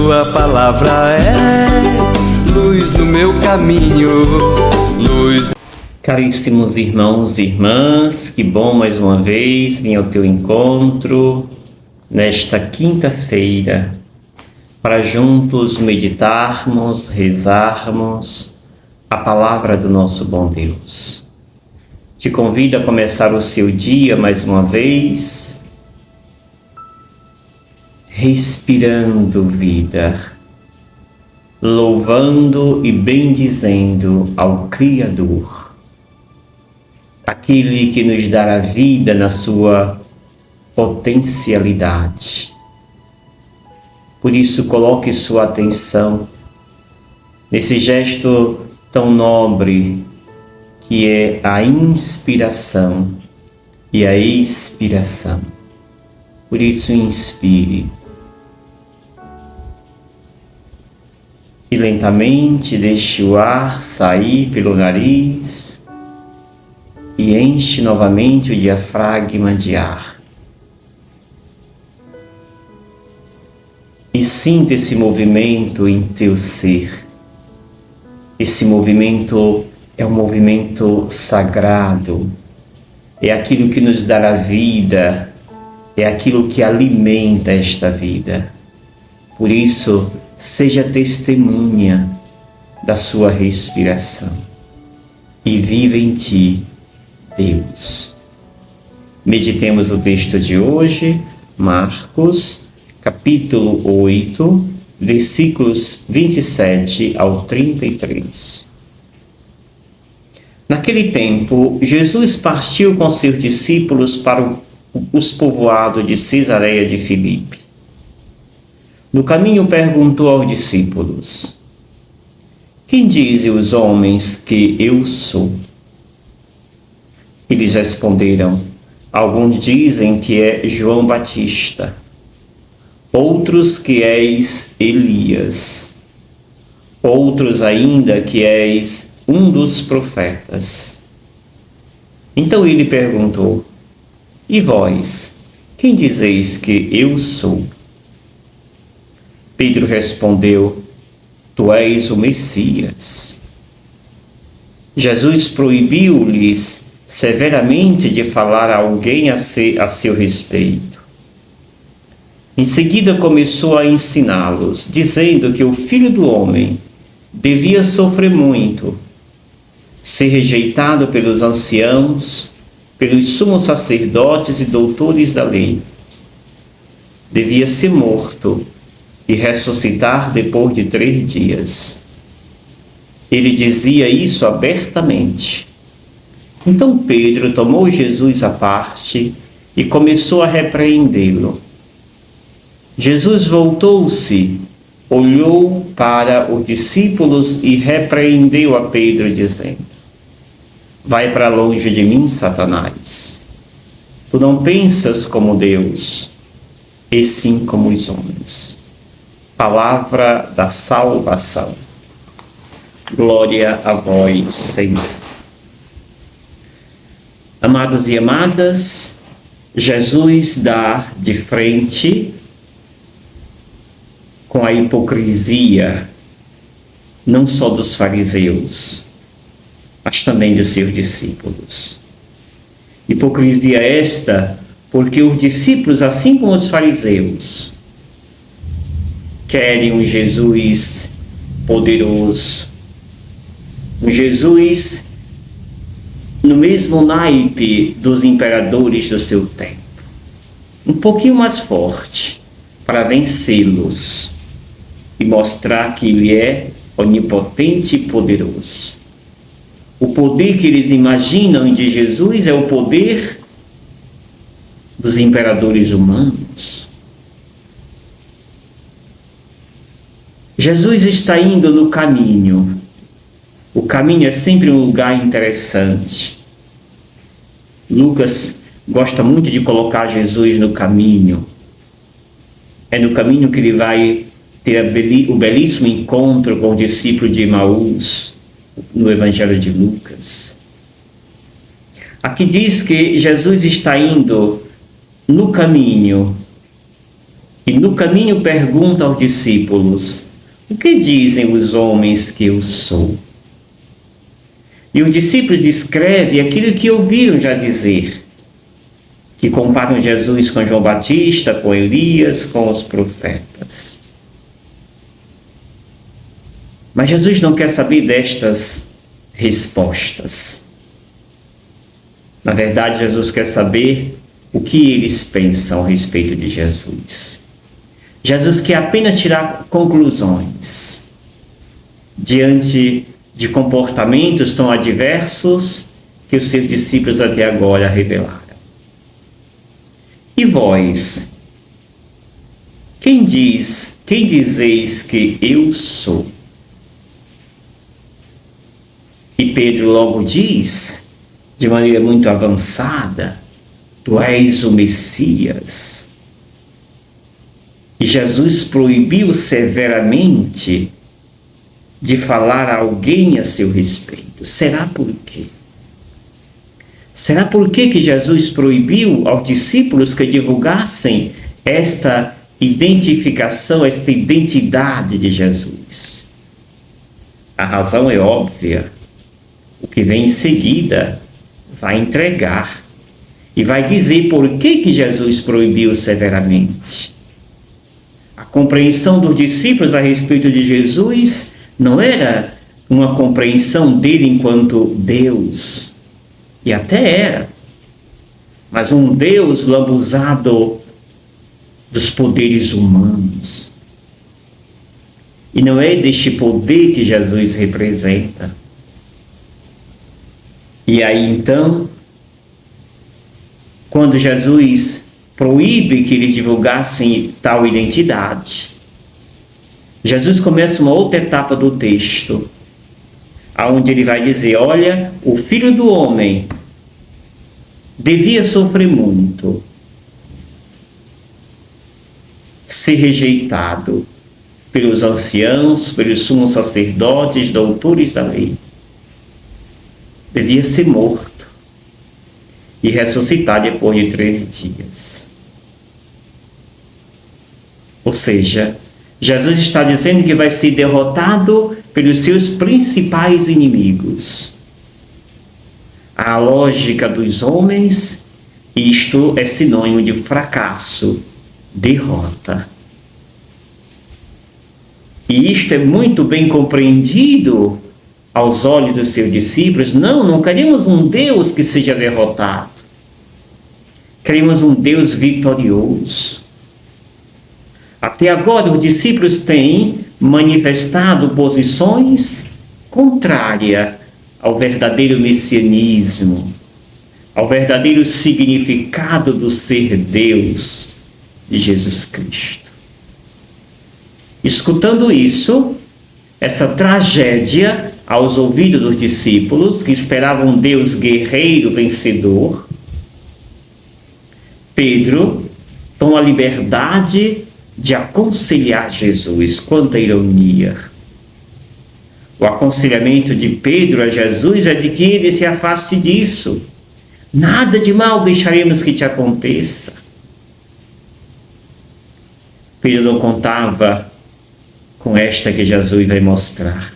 Tua palavra é luz no meu caminho, luz. Caríssimos irmãos e irmãs, que bom mais uma vez vir ao teu encontro nesta quinta-feira para juntos meditarmos, rezarmos a palavra do nosso bom Deus. Te convido a começar o seu dia mais uma vez, respirando vida, louvando e bendizendo ao Criador, aquele que nos dá a vida na sua potencialidade. Por isso, coloque sua atenção nesse gesto tão nobre que é a inspiração e a expiração. Por isso, inspire. E lentamente deixe o ar sair pelo nariz e enche novamente o diafragma de ar. E sinta esse movimento em teu ser. Esse movimento é um movimento sagrado, é aquilo que nos dá a vida, é aquilo que alimenta esta vida. Por isso, seja testemunha da sua respiração e viva em ti, Deus. Meditemos o texto de hoje, Marcos, capítulo 8, versículos 27 ao 33. Naquele tempo, Jesus partiu com seus discípulos para os povoados de Cesareia de Filipe. No caminho perguntou aos discípulos: quem dizem os homens que eu sou? Eles responderam: alguns dizem que é João Batista, outros que és Elias, outros ainda que és um dos profetas. Então ele perguntou: e vós, quem dizeis que eu sou? Pedro respondeu: tu és o Messias. Jesus proibiu-lhes severamente de falar a alguém a seu respeito. Em seguida começou a ensiná-los, dizendo que o Filho do Homem devia sofrer muito, ser rejeitado pelos anciãos, pelos sumos sacerdotes e doutores da lei. Devia ser morto e ressuscitar depois de 3 dias. Ele dizia isso abertamente. Então Pedro tomou Jesus à parte e começou a repreendê-lo. Jesus voltou-se, olhou para os discípulos e repreendeu a Pedro, dizendo: vai para longe de mim, Satanás. Tu não pensas como Deus, e sim como os homens. Palavra da salvação. Glória a vós, Senhor. Amados e amadas, Jesus dá de frente com a hipocrisia, não só dos fariseus, mas também dos seus discípulos. Hipocrisia esta porque os discípulos, assim como os fariseus, querem um Jesus poderoso, um Jesus no mesmo naipe dos imperadores do seu tempo, um pouquinho mais forte, para vencê-los e mostrar que ele é onipotente e poderoso. O poder que eles imaginam de Jesus é o poder dos imperadores humanos. Jesus está indo no caminho. O caminho é sempre um lugar interessante. Lucas gosta muito de colocar Jesus no caminho. É no caminho que ele vai ter o belíssimo encontro com o discípulo de Emaús, no Evangelho de Lucas. Aqui diz que Jesus está indo no caminho e no caminho pergunta aos discípulos: o que dizem os homens que eu sou? E os discípulos descrevem aquilo que ouviram já dizer, que comparam Jesus com João Batista, com Elias, com os profetas. Mas Jesus não quer saber destas respostas. Na verdade, Jesus quer saber o que eles pensam a respeito de Jesus. Jesus quer apenas tirar conclusões diante de comportamentos tão adversos que os seus discípulos até agora revelaram. E vós, quem dizeis que eu sou? E Pedro logo diz, de maneira muito avançada: tu és o Messias. E Jesus proibiu severamente de falar a alguém a seu respeito. Será por quê? Será por quê que Jesus proibiu aos discípulos que divulgassem esta identificação, esta identidade de Jesus? A razão é óbvia. O que vem em seguida vai entregar e vai dizer por que Jesus proibiu severamente. A compreensão dos discípulos a respeito de Jesus não era uma compreensão dele enquanto Deus, e até era, mas um Deus lambuzado dos poderes humanos. E não é deste poder que Jesus representa. E aí então, quando Jesus proíbe que eles divulgassem tal identidade, Jesus começa uma outra etapa do texto, onde ele vai dizer: olha, o Filho do Homem devia sofrer muito, ser rejeitado pelos anciãos, pelos sumos sacerdotes, doutores da lei. Devia ser morto e ressuscitar depois de 3 dias. Ou seja, Jesus está dizendo que vai ser derrotado pelos seus principais inimigos. A lógica dos homens, isto é sinônimo de fracasso, derrota. E isto é muito bem compreendido aos olhos dos seus discípulos. Não queremos um Deus que seja derrotado. Queremos um Deus vitorioso. Até agora, os discípulos têm manifestado posições contrárias ao verdadeiro messianismo, ao verdadeiro significado do ser Deus de Jesus Cristo. Escutando isso, essa tragédia aos ouvidos dos discípulos, que esperavam um Deus guerreiro, vencedor, Pedro toma a liberdade de aconselhar Jesus. Quanta ironia! O aconselhamento de Pedro a Jesus é de que ele se afaste disso. Nada de mal deixaremos que te aconteça. Pedro não contava com esta que Jesus vai mostrar.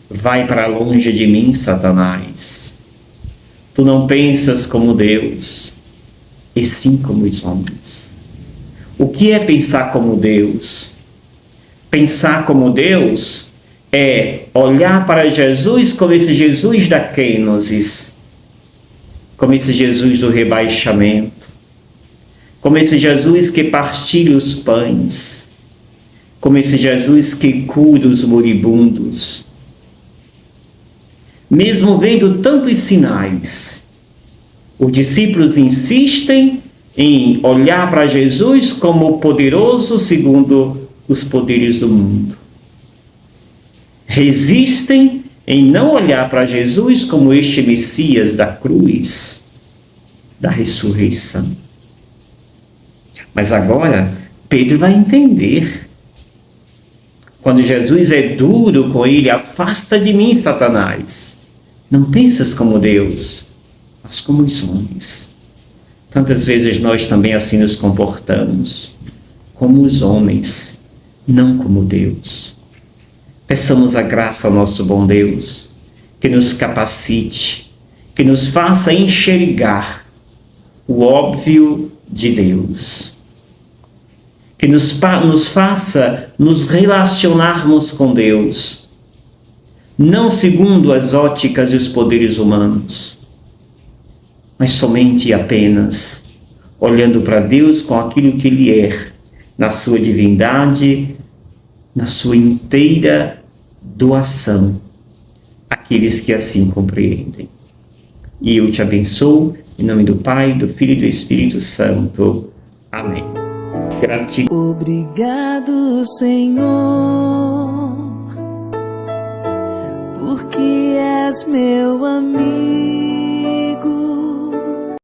Vai para longe de mim, Satanás. Tu não pensas como Deus, e sim como os homens. O que é pensar como Deus? Pensar como Deus é olhar para Jesus como esse Jesus da kenosis, como esse Jesus do rebaixamento, como esse Jesus que partilha os pães, como esse Jesus que cura os moribundos. Mesmo vendo tantos sinais, os discípulos insistem em olhar para Jesus como poderoso segundo os poderes do mundo. Resistem em não olhar para Jesus como este Messias da cruz, da ressurreição. Mas agora, Pedro vai entender. Quando Jesus é duro com ele: afasta de mim, Satanás. Não pensas como Deus, mas como os homens. Tantas vezes nós também assim nos comportamos, como os homens, não como Deus. Peçamos a graça ao nosso bom Deus, que nos capacite, que nos faça enxergar o óbvio de Deus, que nos faça nos relacionarmos com Deus, não segundo as óticas e os poderes humanos, mas somente e apenas olhando para Deus com aquilo que Ele é, na sua divindade, na sua inteira doação, àqueles que assim compreendem. E eu te abençoo, em nome do Pai, do Filho e do Espírito Santo. Amém. Gratidão. Obrigado, Senhor, porque és meu amigo.